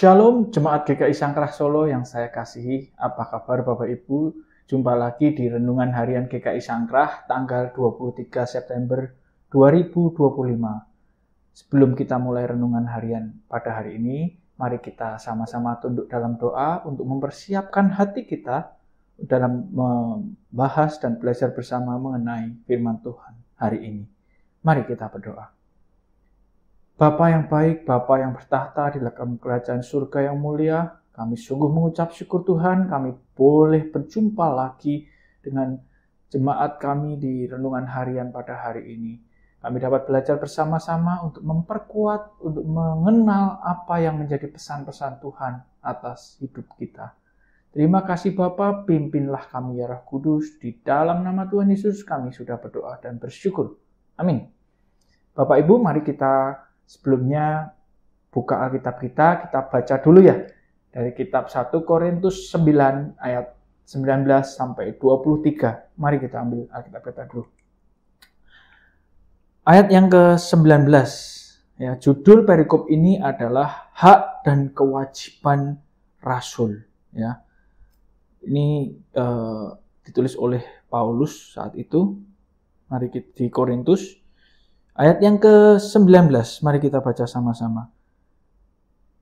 Shalom Jemaat GKI Sangkrah Solo yang saya kasihi, apa kabar Bapak Ibu? Jumpa lagi di Renungan Harian GKI Sangkrah tanggal 23 September 2025. Sebelum kita mulai Renungan Harian pada hari ini, mari kita sama-sama tunduk dalam doa untuk mempersiapkan hati kita dalam membahas dan belajar bersama mengenai firman Tuhan hari ini. Mari kita berdoa. Bapa yang baik, Bapa yang bertahta di dalam kerajaan surga yang mulia, kami sungguh mengucap syukur Tuhan, kami boleh berjumpa lagi dengan jemaat kami di Renungan Harian pada hari ini. Kami dapat belajar bersama-sama untuk memperkuat, untuk mengenal apa yang menjadi pesan-pesan Tuhan atas hidup kita. Terima kasih Bapa, pimpinlah kami ya Roh Kudus, di dalam nama Tuhan Yesus kami sudah berdoa dan bersyukur. Amin. Bapak Ibu, mari kita sebelumnya buka Alkitab kita baca dulu ya. Dari kitab 1 Korintus 9 ayat 19 sampai 23. Mari kita ambil Alkitab kita dulu. Ayat yang ke-19. Ya, judul perikop ini adalah hak dan kewajiban rasul. Ya. Ini ditulis oleh Paulus saat itu. Mari kita di Korintus. Ayat yang ke-19, mari kita baca sama-sama.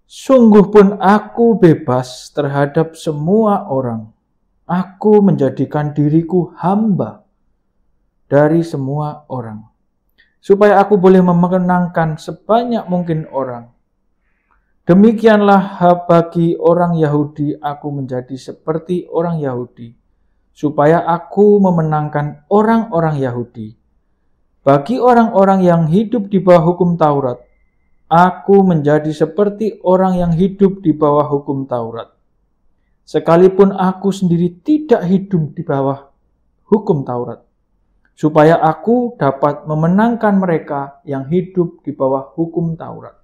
Sungguh pun aku bebas terhadap semua orang. Aku menjadikan diriku hamba dari semua orang, supaya aku boleh memenangkan sebanyak mungkin orang. Demikianlah bagi orang Yahudi, aku menjadi seperti orang Yahudi, supaya aku memenangkan orang-orang Yahudi. Bagi orang-orang yang hidup di bawah hukum Taurat, aku menjadi seperti orang yang hidup di bawah hukum Taurat. Sekalipun aku sendiri tidak hidup di bawah hukum Taurat, supaya aku dapat memenangkan mereka yang hidup di bawah hukum Taurat.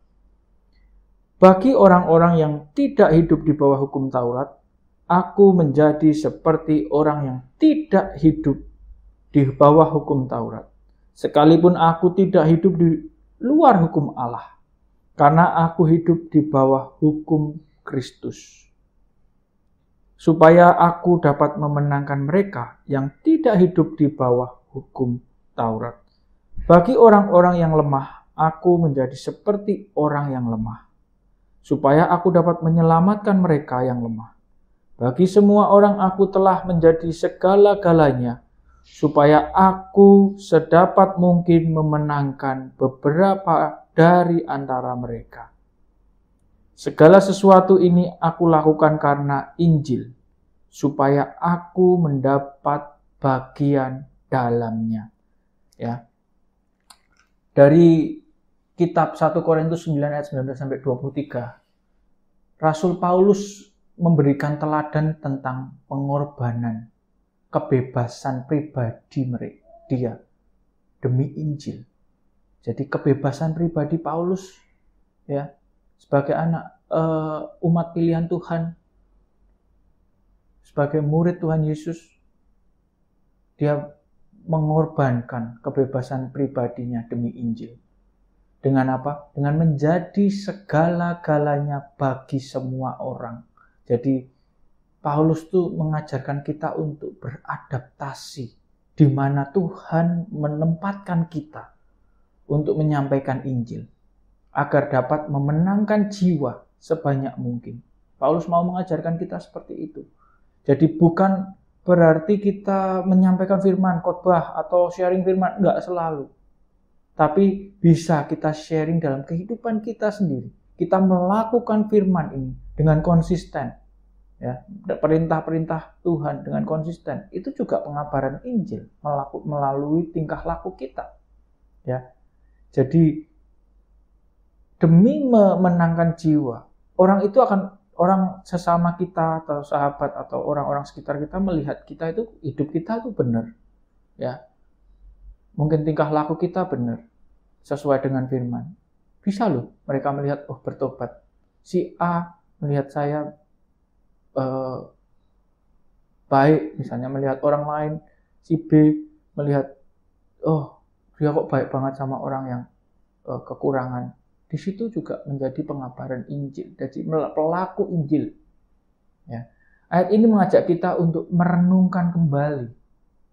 Bagi orang-orang yang tidak hidup di bawah hukum Taurat, aku menjadi seperti orang yang tidak hidup di bawah hukum Taurat. Sekalipun aku tidak hidup di luar hukum Allah, karena aku hidup di bawah hukum Kristus, supaya aku dapat memenangkan mereka yang tidak hidup di bawah hukum Taurat. Bagi orang-orang yang lemah, aku menjadi seperti orang yang lemah, supaya aku dapat menyelamatkan mereka yang lemah. Bagi semua orang aku telah menjadi segala-galanya, supaya aku sedapat mungkin memenangkan beberapa dari antara mereka. Segala sesuatu ini aku lakukan karena Injil, supaya aku mendapat bagian dalamnya. Ya. Dari kitab 1 Korintus 9 ayat 19 sampai 23, Rasul Paulus memberikan teladan tentang pengorbanan, kebebasan pribadi dia demi Injil. Jadi kebebasan pribadi Paulus ya sebagai anak umat pilihan Tuhan, sebagai murid Tuhan Yesus, dia mengorbankan kebebasan pribadinya demi Injil. Dengan apa? Dengan menjadi segala-galanya bagi semua orang. Jadi Paulus tuh mengajarkan kita untuk beradaptasi di mana Tuhan menempatkan kita untuk menyampaikan Injil agar dapat memenangkan jiwa sebanyak mungkin. Paulus mau mengajarkan kita seperti itu. Jadi bukan berarti kita menyampaikan firman, khotbah atau sharing firman, enggak selalu. Tapi bisa kita sharing dalam kehidupan kita sendiri. Kita melakukan firman ini dengan konsisten. Ya, perintah-perintah Tuhan dengan konsisten itu juga pengabaran Injil melalui tingkah laku kita. Ya, jadi demi memenangkan jiwa, orang sesama kita atau sahabat atau orang-orang sekitar kita melihat kita itu hidup kita itu benar. Ya, mungkin tingkah laku kita benar sesuai dengan firman. Bisa loh mereka melihat, oh bertobat. Si A melihat saya baik, misalnya melihat orang lain, si B melihat, oh dia kok baik banget sama orang yang kekurangan. di situ juga menjadi pengabaran Injil, jadi pelaku Injil. Ya. Ayat ini mengajak kita untuk merenungkan kembali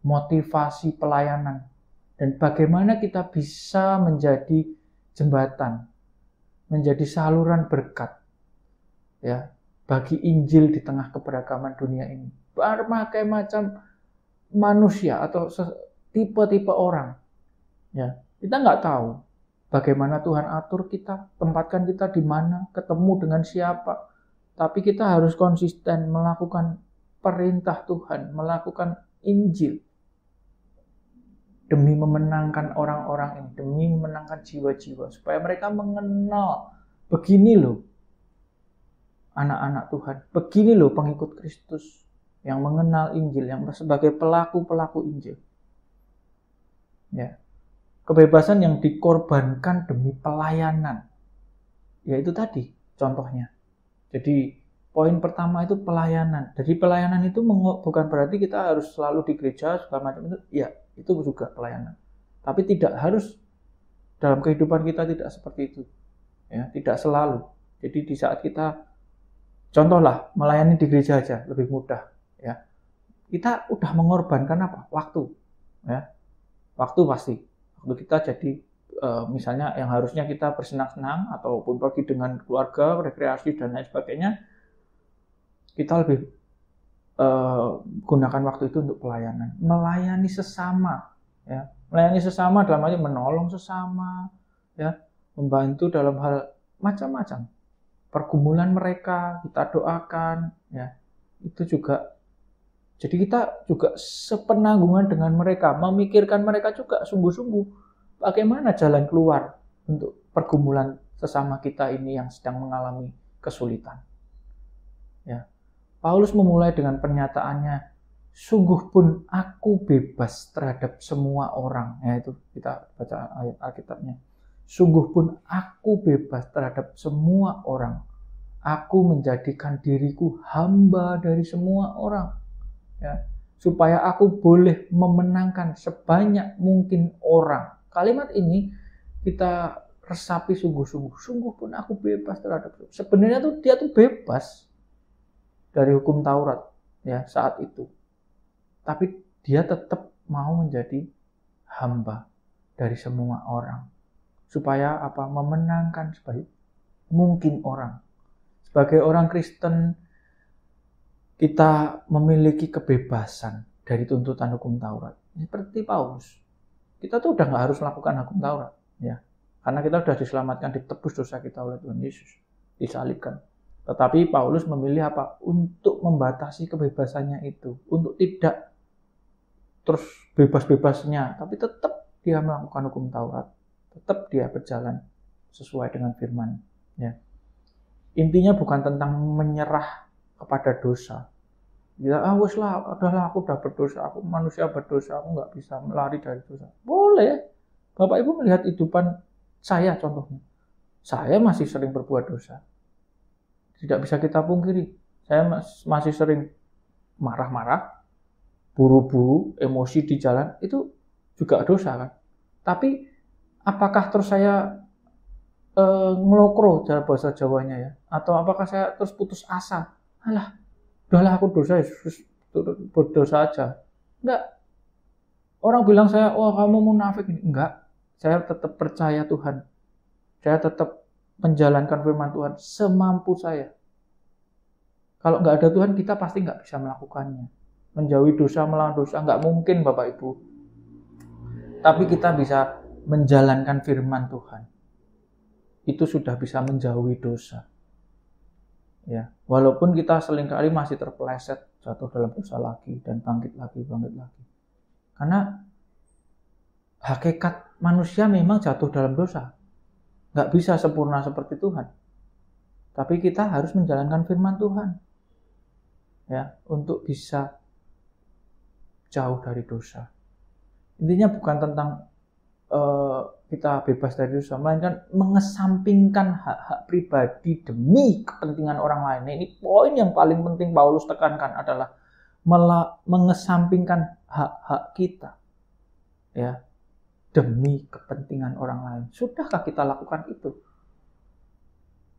motivasi pelayanan dan bagaimana kita bisa menjadi jembatan, menjadi saluran berkat, ya, bagi Injil di tengah keberagaman dunia ini. Berbagai macam manusia atau tipe-tipe orang, ya, kita nggak tahu bagaimana Tuhan atur kita, tempatkan kita di mana, ketemu dengan siapa. Tapi kita harus konsisten melakukan perintah Tuhan, melakukan Injil. Demi memenangkan orang-orang ini, demi memenangkan jiwa-jiwa. Supaya mereka mengenal, begini loh anak-anak Tuhan, begini loh pengikut Kristus yang mengenal Injil, yang sebagai pelaku-pelaku Injil. Ya. Kebebasan yang dikorbankan demi pelayanan. Ya itu tadi contohnya. Jadi poin pertama itu pelayanan. Jadi pelayanan itu bukan berarti kita harus selalu di gereja segala macam itu. Ya, itu juga pelayanan. Tapi tidak harus dalam kehidupan kita tidak seperti itu. Ya, tidak selalu. Jadi di saat kita contohlah melayani di gereja aja lebih mudah, ya. Kita udah mengorbankan apa? Waktu. Ya. Waktu pasti. Waktu kita jadi misalnya yang harusnya kita bersenang-senang ataupun pergi dengan keluarga, rekreasi dan lain sebagainya, kita lebih gunakan waktu itu untuk pelayanan, melayani sesama, ya, melayani sesama dalam arti menolong sesama, ya, membantu dalam hal macam-macam, pergumulan mereka kita doakan, ya, itu juga. Jadi kita juga sepenanggungan dengan mereka, memikirkan mereka juga sungguh-sungguh. Bagaimana jalan keluar untuk pergumulan sesama kita ini yang sedang mengalami kesulitan. Ya. Paulus memulai dengan pernyataannya, sungguh pun aku bebas terhadap semua orang. Ya, itu kita baca ayat Alkitabnya. Sungguh pun aku bebas terhadap semua orang. Aku menjadikan diriku hamba dari semua orang. Ya, supaya aku boleh memenangkan sebanyak mungkin orang. Kalimat ini kita resapi sungguh-sungguh. Sungguh pun aku bebas terhadap. Sebenarnya tuh dia tuh bebas dari hukum Taurat, ya, saat itu. Tapi dia tetap mau menjadi hamba dari semua orang. Supaya apa? Memenangkan sebanyak mungkin orang. Sebagai orang Kristen, kita memiliki kebebasan dari tuntutan hukum Taurat. Seperti Paulus. Kita tuh udah nggak harus melakukan hukum Taurat, ya, karena kita udah diselamatkan, ditebus dosa kita oleh Tuhan Yesus, disalibkan. Tetapi Paulus memilih apa? Untuk membatasi kebebasannya itu, untuk tidak terus bebas-bebasnya, tapi tetap dia melakukan hukum Taurat, tetap dia berjalan sesuai dengan firman. Ya. Intinya bukan tentang menyerah kepada dosa. Ya, wes lah, udahlah aku udah berdosa, aku manusia berdosa, aku nggak bisa melari dari dosa. Boleh, Bapak Ibu melihat kehidupan saya contohnya. Saya masih sering berbuat dosa. Tidak bisa kita pungkiri. Saya masih sering marah-marah, buru-buru, emosi di jalan, itu juga dosa kan. Tapi apakah terus saya ngelokro dalam bahasa Jawanya ya? Atau apakah saya terus putus asa? Alah, udahlah aku berdosa aja. Enggak. Orang bilang saya, oh kamu munafik. Enggak. Saya tetap percaya Tuhan. Saya tetap menjalankan firman Tuhan semampu saya. Kalau nggak ada Tuhan, kita pasti nggak bisa melakukannya. Menjauhi dosa, melawan dosa, nggak mungkin Bapak Ibu. Tapi kita bisa menjalankan firman Tuhan. Itu sudah bisa menjauhi dosa. Ya, walaupun kita seringkali masih terpeleset, jatuh dalam dosa lagi dan bangkit lagi. Karena hakikat manusia memang jatuh dalam dosa. Nggak bisa sempurna seperti Tuhan. Tapi kita harus menjalankan firman Tuhan. Ya, untuk bisa jauh dari dosa. Intinya bukan tentang kita bebas dari dosa, melainkan mengesampingkan hak-hak pribadi demi kepentingan orang lain. Nah, ini poin yang paling penting Paulus tekankan adalah mengesampingkan hak-hak kita, ya, demi kepentingan orang lain. Sudahkah kita lakukan itu?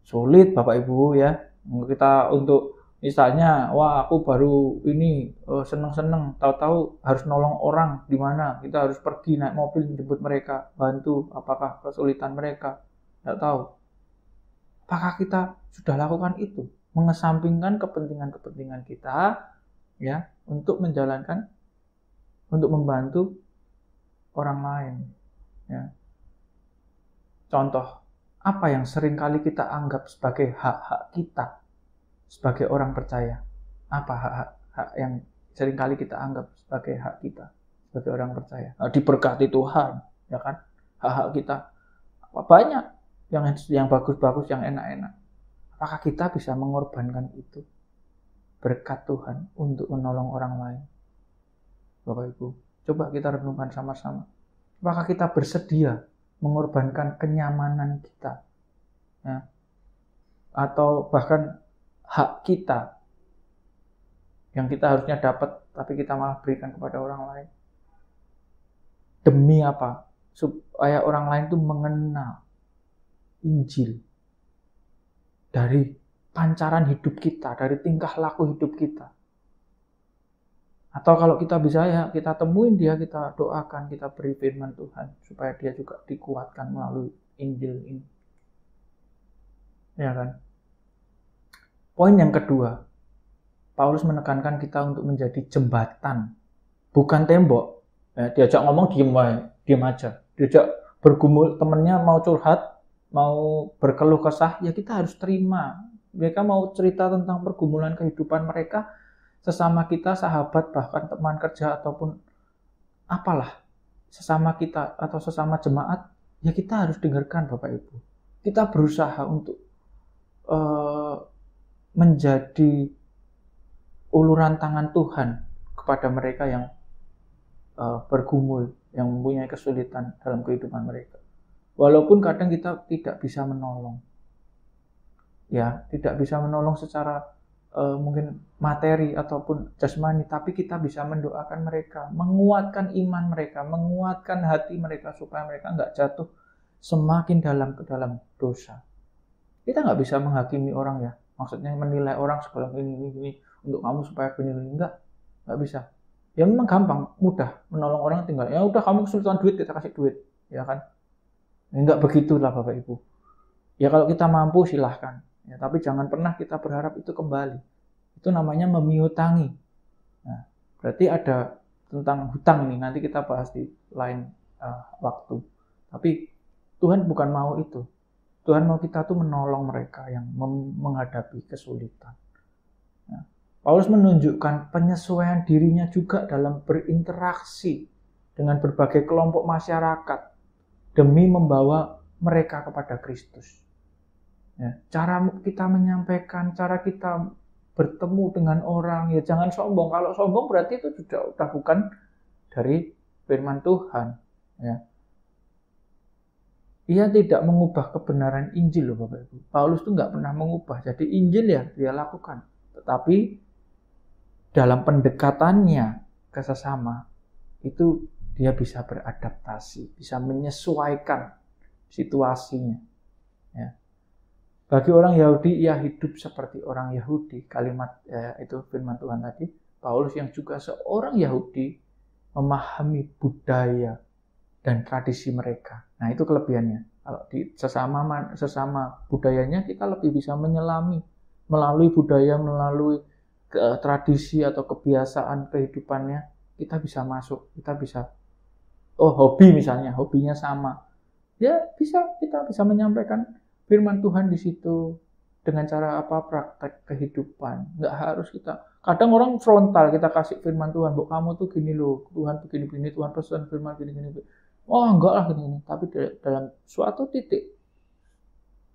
Sulit Bapak Ibu ya. Kita untuk misalnya, wah aku baru ini seneng-seneng, tahu-tahu harus nolong orang di mana, kita harus pergi naik mobil menjemput mereka, bantu, apakah kesulitan mereka, tidak tahu. Apakah kita sudah lakukan itu? Mengesampingkan kepentingan-kepentingan kita ya untuk menjalankan, untuk membantu orang lain ya. Contoh, apa yang sering kali kita anggap sebagai hak-hak kita sebagai orang percaya? Apa hak yang sering kali kita anggap sebagai hak kita sebagai orang percaya? Diberkati Tuhan, ya kan? Hak-hak kita banyak, yang bagus-bagus, yang enak-enak. Apakah kita bisa mengorbankan itu berkat Tuhan untuk menolong orang lain? Bapak Ibu, coba kita renungkan sama-sama. Apakah kita bersedia mengorbankan kenyamanan kita ya, atau bahkan hak kita yang kita harusnya dapat tapi kita malah berikan kepada orang lain? Demi apa? Supaya orang lain itu mengenal Injil dari pancaran hidup kita, dari tingkah laku hidup kita. Atau kalau kita bisa ya kita temuin dia, kita doakan, kita beri firman Tuhan supaya dia juga dikuatkan melalui Injil ini. Ya kan? Poin yang kedua, Paulus menekankan kita untuk menjadi jembatan, bukan tembok. Ya, diajak ngomong diem aja. Diajak bergumul, temennya mau curhat, mau berkeluh kesah, ya kita harus terima. Mereka mau cerita tentang pergumulan kehidupan mereka, sesama kita, sahabat, bahkan teman kerja ataupun apalah, sesama kita atau sesama jemaat, ya kita harus dengarkan Bapak Ibu. Kita berusaha untuk menjadi uluran tangan Tuhan kepada mereka yang bergumul, yang mempunyai kesulitan dalam kehidupan mereka. Walaupun kadang kita tidak bisa menolong. Ya, tidak bisa menolong secara mungkin materi ataupun jasmani, tapi kita bisa mendoakan mereka, menguatkan iman mereka, menguatkan hati mereka supaya mereka nggak jatuh semakin dalam ke dalam dosa. Kita nggak bisa menghakimi orang ya, maksudnya menilai orang sekolah ini untuk kamu supaya begini, nggak bisa. Ya memang gampang, mudah menolong orang, tinggal ya udah kamu kesulitan duit kita kasih duit, ya kan? Nggak begitulah Bapak Ibu. Ya kalau kita mampu silahkan. Ya, tapi jangan pernah kita berharap itu kembali. Itu namanya memiutangi. Nah, berarti ada tentang hutang ini, nanti kita bahas di lain waktu. Tapi Tuhan bukan mau itu. Tuhan mau kita tuh menolong mereka yang menghadapi kesulitan. Nah, Paulus menunjukkan penyesuaian dirinya juga dalam berinteraksi dengan berbagai kelompok masyarakat demi membawa mereka kepada Kristus. Ya, cara kita menyampaikan, cara kita bertemu dengan orang, ya jangan sombong. Kalau sombong berarti itu sudah bukan dari firman Tuhan. Ya. Ia tidak mengubah kebenaran Injil loh Bapak Ibu. Paulus itu nggak pernah mengubah. Jadi Injil ya dia lakukan. Tetapi dalam pendekatannya ke sesama itu dia bisa beradaptasi, bisa menyesuaikan situasinya. Ya. Bagi orang Yahudi, ia hidup seperti orang Yahudi. Kalimat itu firman Tuhan tadi. Paulus yang juga seorang Yahudi memahami budaya dan tradisi mereka. Nah itu kelebihannya. Kalau di sesama budayanya kita lebih bisa menyelami melalui budaya, melalui tradisi atau kebiasaan kehidupannya. Kita bisa masuk, kita bisa hobi misalnya, hobinya sama. Ya kita bisa menyampaikan firman Tuhan di situ dengan cara apa, praktek kehidupan. Nggak harus kita, kadang orang frontal kita kasih firman Tuhan, bu kamu tuh gini loh, Tuhan begini-begini, Tuhan pesan firman gini-gini. Oh enggak lah gini-gini. Tapi dalam suatu titik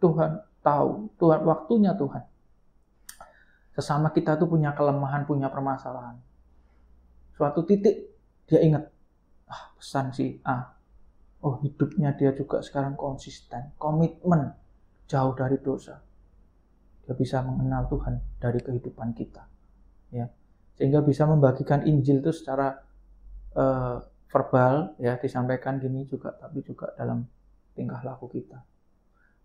Tuhan tahu, Tuhan waktunya Tuhan. Sesama kita tuh punya kelemahan, punya permasalahan. Suatu titik dia ingat, pesan si A. Oh hidupnya dia juga sekarang konsisten, komitmen. Jauh dari dosa, dia bisa mengenal Tuhan dari kehidupan kita, ya, sehingga bisa membagikan Injil itu secara verbal, ya, disampaikan gini juga, tapi juga dalam tingkah laku kita.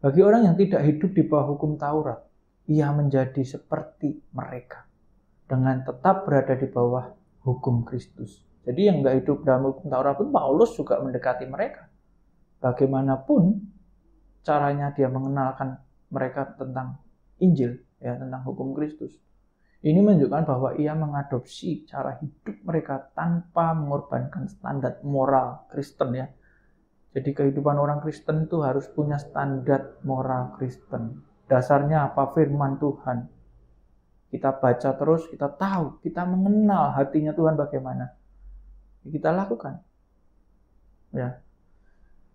Bagi orang yang tidak hidup di bawah hukum Taurat, ia menjadi seperti mereka dengan tetap berada di bawah hukum Kristus. Jadi yang nggak hidup dalam hukum Taurat pun Paulus juga mendekati mereka. Bagaimanapun caranya dia mengenalkan mereka tentang Injil, ya, tentang hukum Kristus. Ini menunjukkan bahwa ia mengadopsi cara hidup mereka tanpa mengorbankan standar moral Kristen, ya. Jadi kehidupan orang Kristen itu harus punya standar moral Kristen. Dasarnya apa? Firman Tuhan. Kita baca terus, kita tahu, kita mengenal hatinya Tuhan bagaimana. Kita lakukan. Ya.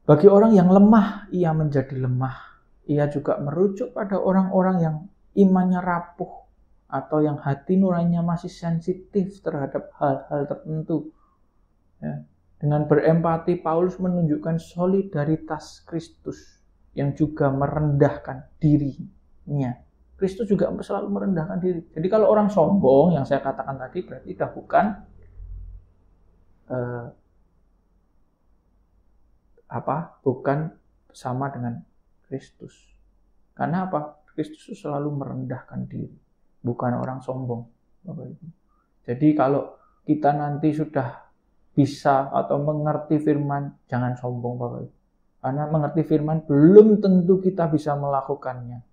Bagi orang yang lemah, ia menjadi lemah. Ia juga merujuk pada orang-orang yang imannya rapuh atau yang hati nuraninya masih sensitif terhadap hal-hal tertentu. Ya. Dengan berempati, Paulus menunjukkan solidaritas Kristus yang juga merendahkan dirinya. Kristus juga selalu merendahkan diri. Jadi kalau orang sombong, yang saya katakan tadi, berarti dah bukan sama dengan Kristus. Karena apa? Kristus selalu merendahkan diri, bukan orang sombong, Bapak Ibu. Jadi kalau kita nanti sudah bisa atau mengerti firman, jangan sombong, Bapak Ibu. Karena mengerti firman belum tentu kita bisa melakukannya.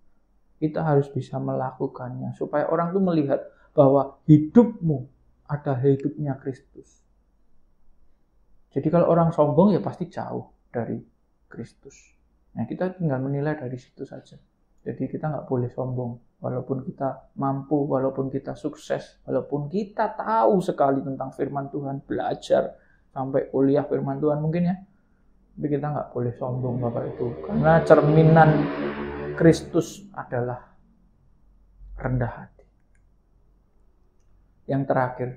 Kita harus bisa melakukannya supaya orang itu melihat bahwa hidupmu adalah hidupnya Kristus. Jadi kalau orang sombong ya pasti jauh dari Kristus. Nah, kita tinggal menilai dari situ saja. Jadi kita nggak boleh sombong. Walaupun kita mampu, walaupun kita sukses, walaupun kita tahu sekali tentang firman Tuhan, belajar sampai kuliah firman Tuhan mungkin, ya. Tapi kita nggak boleh sombong, Bapak Ibu. Karena cerminan Kristus adalah rendah hati. Yang terakhir,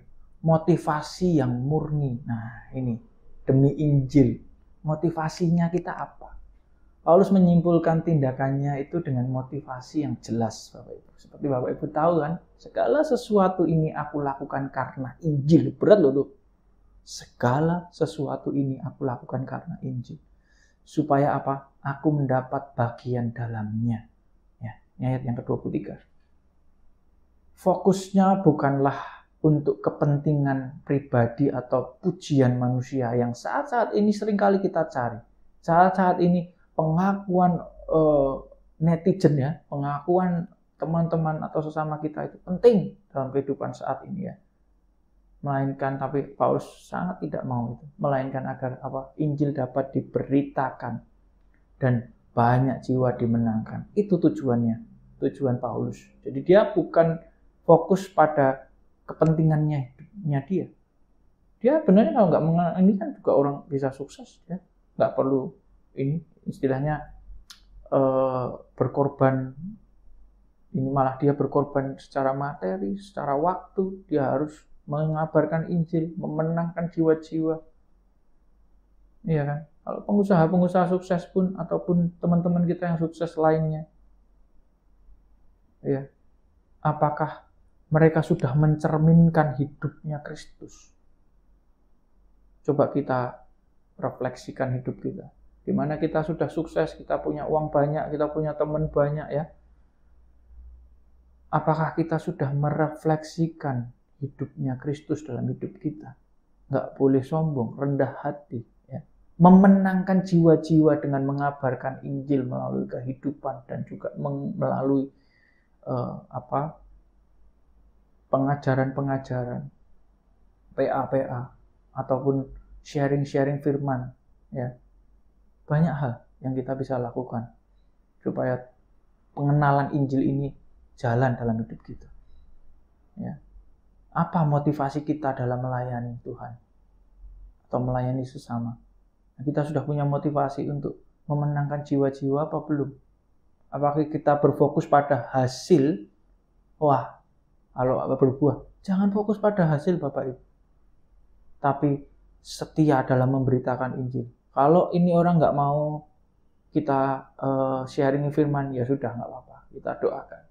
motivasi yang murni. Nah, ini demi Injil. Motivasinya kita apa? Paulus menyimpulkan tindakannya itu dengan motivasi yang jelas, Bapak Ibu. Seperti Bapak Ibu tahu kan, segala sesuatu ini aku lakukan karena Injil. Berat loh tuh. Segala sesuatu ini aku lakukan karena Injil. Supaya apa? Aku mendapat bagian dalamnya. Ya, ayat yang ke-23. Fokusnya bukanlah untuk kepentingan pribadi atau pujian manusia yang saat-saat ini seringkali kita cari. Saat-saat ini pengakuan netizen, ya, pengakuan teman-teman atau sesama kita itu penting dalam kehidupan saat ini, ya. Melainkan, tapi Paulus sangat tidak mau itu, melainkan agar apa? Injil dapat diberitakan dan banyak jiwa dimenangkan. Itu tujuannya, tujuan Paulus. Jadi dia bukan fokus pada kepentingannya dia. Dia benar kalau nggak mengenal ini kan juga orang bisa sukses, ya. Nggak perlu ini istilahnya berkorban. Ini malah dia berkorban secara materi, secara waktu. Dia harus mengabarkan Injil, memenangkan jiwa-jiwa. Iya kan? Kalau pengusaha-pengusaha sukses pun ataupun teman-teman kita yang sukses lainnya, ya, apakah mereka sudah mencerminkan hidupnya Kristus? Coba kita refleksikan hidup kita. Di mana kita sudah sukses, kita punya uang banyak, kita punya teman banyak, ya. Apakah kita sudah merefleksikan hidupnya Kristus dalam hidup kita? Nggak boleh sombong, rendah hati, ya. Memenangkan jiwa-jiwa dengan mengabarkan Injil melalui kehidupan dan juga melalui pengajaran-pengajaran, PA ataupun sharing-sharing firman, ya. Banyak hal yang kita bisa lakukan supaya pengenalan Injil ini jalan dalam hidup kita. Ya. Apa motivasi kita dalam melayani Tuhan atau melayani sesama? Nah, kita sudah punya motivasi untuk memenangkan jiwa-jiwa apa belum? Apakah kita berfokus pada hasil? Wah, kalau berbuah, jangan fokus pada hasil, Bapak Ibu. Tapi setia dalam memberitakan Injil. Kalau ini orang nggak mau kita sharing firman, ya sudah, nggak apa-apa. Kita doakan.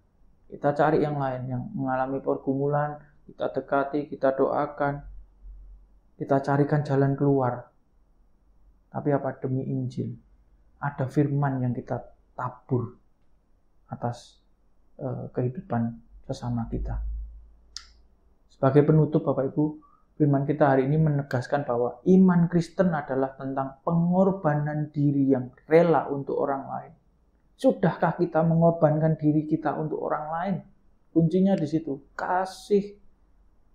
Kita cari yang lain yang mengalami pergumulan, kita dekati, kita doakan. Kita carikan jalan keluar. Tapi apa? Demi Injil. Ada firman yang kita tabur atas kehidupan sesama kita. Sebagai penutup Bapak Ibu, firman kita hari ini menegaskan bahwa iman Kristen adalah tentang pengorbanan diri yang rela untuk orang lain. Sudahkah kita mengorbankan diri kita untuk orang lain? Kuncinya di situ, kasih,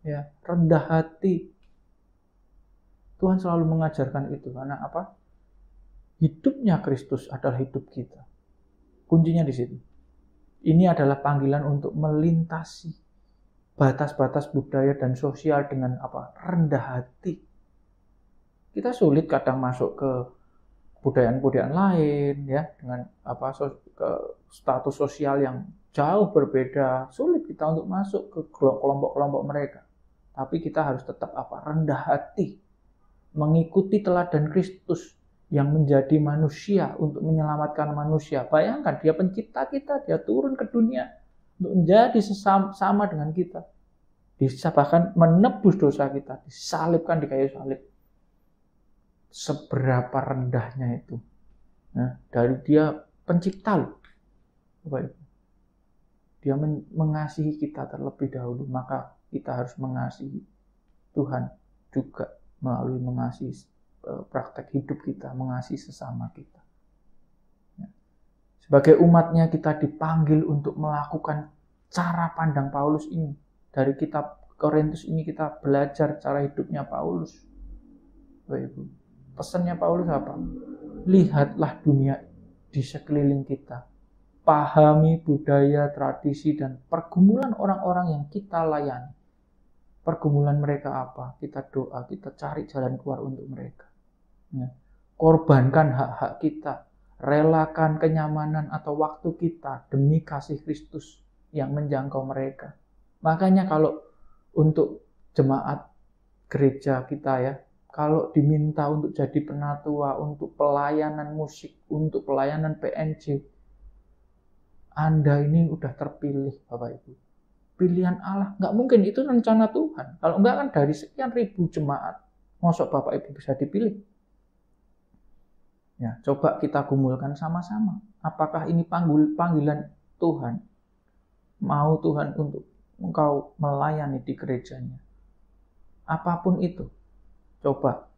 ya, rendah hati. Tuhan selalu mengajarkan itu karena apa? Hidupnya Kristus adalah hidup kita. Kuncinya di situ. Ini adalah panggilan untuk melintasi batas-batas budaya dan sosial dengan apa? Rendah hati. Kita sulit kadang masuk ke budaya-budaya lain, ya, dengan apa? Ke status sosial yang jauh berbeda. Sulit kita untuk masuk ke kelompok-kelompok mereka. Tapi kita harus tetap apa? Rendah hati, mengikuti teladan Kristus yang menjadi manusia untuk menyelamatkan manusia. Bayangkan, dia pencipta kita, dia turun ke dunia untuk menjadi sama dengan kita. Bisa bahkan menebus dosa kita, disalibkan di kayu salib. Seberapa rendahnya itu. Nah, dari dia pencipta loh. Dia mengasihi kita terlebih dahulu, maka kita harus mengasihi Tuhan juga melalui mengasihi praktek hidup kita, mengasihi sesama kita. Sebagai umatnya kita dipanggil untuk melakukan cara pandang Paulus ini. Dari kitab Korintus ini kita belajar cara hidupnya Paulus. Pesannya Paulus apa? Lihatlah dunia di sekeliling kita. Pahami budaya, tradisi, dan pergumulan orang-orang yang kita layani. Pergumulan mereka apa? Kita doa, kita cari jalan keluar untuk mereka. Ya. Korbankan hak-hak kita, relakan kenyamanan atau waktu kita demi kasih Kristus yang menjangkau mereka. Makanya kalau untuk jemaat gereja kita ya, kalau diminta untuk jadi penatua, untuk pelayanan musik, untuk pelayanan PNJ, Anda ini udah terpilih Bapak Ibu. Pilihan Allah, nggak mungkin itu rencana Tuhan. Kalau enggak kan dari sekian ribu jemaat, mosok Bapak Ibu bisa dipilih. Ya, coba kita gumulkan sama-sama. Apakah ini panggilan Tuhan? Mau Tuhan untuk engkau melayani di gerejanya? Apapun itu. Coba.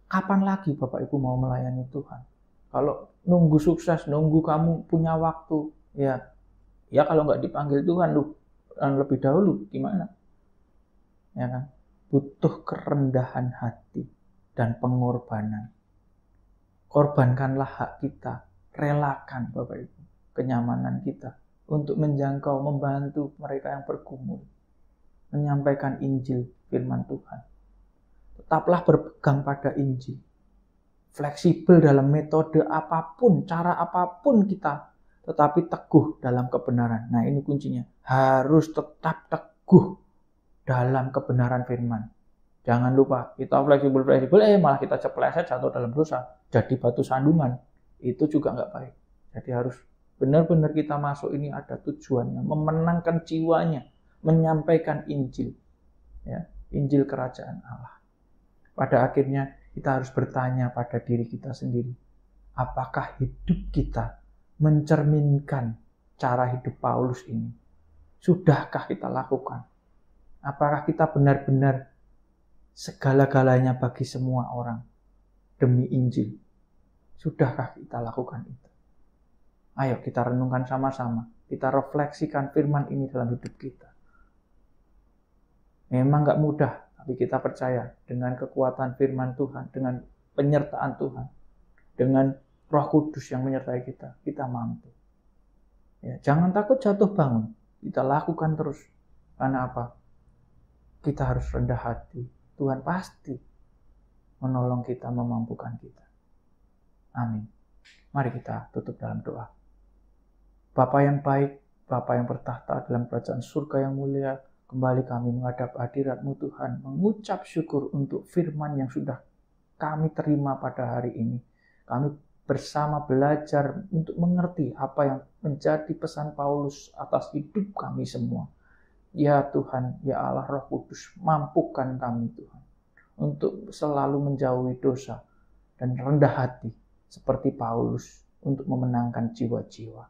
Kapan lagi Bapak Ibu mau melayani Tuhan? Kalau nunggu sukses, nunggu kamu punya waktu, ya kalau nggak dipanggil Tuhan lu lebih dahulu gimana? Ya kan? Butuh kerendahan hati dan pengorbanan. Korbankanlah hak kita, relakan Bapak Ibu kenyamanan kita untuk menjangkau, membantu mereka yang bergumul, menyampaikan Injil firman Tuhan. Tetaplah berpegang pada Injil. Fleksibel dalam metode apapun, cara apapun kita, tetapi teguh dalam kebenaran. Nah, ini kuncinya. Harus tetap teguh dalam kebenaran firman. Jangan lupa, kita fleksibel, malah kita cepleset jatuh dalam dosa. Jadi batu sandungan. Itu juga nggak baik. Jadi harus benar-benar kita masuk ini ada tujuannya. Memenangkan jiwanya. Menyampaikan Injil. Ya, Injil kerajaan Allah. Pada akhirnya kita harus bertanya pada diri kita sendiri. Apakah hidup kita mencerminkan cara hidup Paulus ini? Sudahkah kita lakukan? Apakah kita benar-benar segala-galanya bagi semua orang demi Injil? Sudahkah kita lakukan itu? Ayo kita renungkan sama-sama. Kita refleksikan firman ini dalam hidup kita. Memang gak mudah, tapi kita percaya dengan kekuatan firman Tuhan, dengan penyertaan Tuhan, dengan Roh Kudus yang menyertai kita, kita mampu. Ya, jangan takut jatuh bangun. Kita lakukan terus. Karena apa? Kita harus rendah hati. Tuhan pasti menolong kita, memampukan kita. Amin. Mari kita tutup dalam doa. Bapa yang baik, Bapa yang bertahta dalam kerajaan surga yang mulia, kembali kami menghadap hadirat-Mu Tuhan, mengucap syukur untuk firman yang sudah kami terima pada hari ini. Kami bersama belajar untuk mengerti apa yang menjadi pesan Paulus atas hidup kami semua. Ya Tuhan, ya Allah Roh Kudus, mampukan kami Tuhan untuk selalu menjauhi dosa dan rendah hati seperti Paulus untuk memenangkan jiwa-jiwa.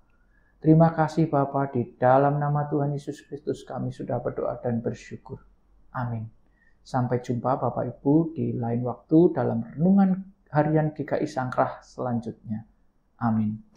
Terima kasih Bapa, di dalam nama Tuhan Yesus Kristus kami sudah berdoa dan bersyukur. Amin. Sampai jumpa Bapak Ibu di lain waktu dalam renungan harian GKI Sangkrah selanjutnya. Amin.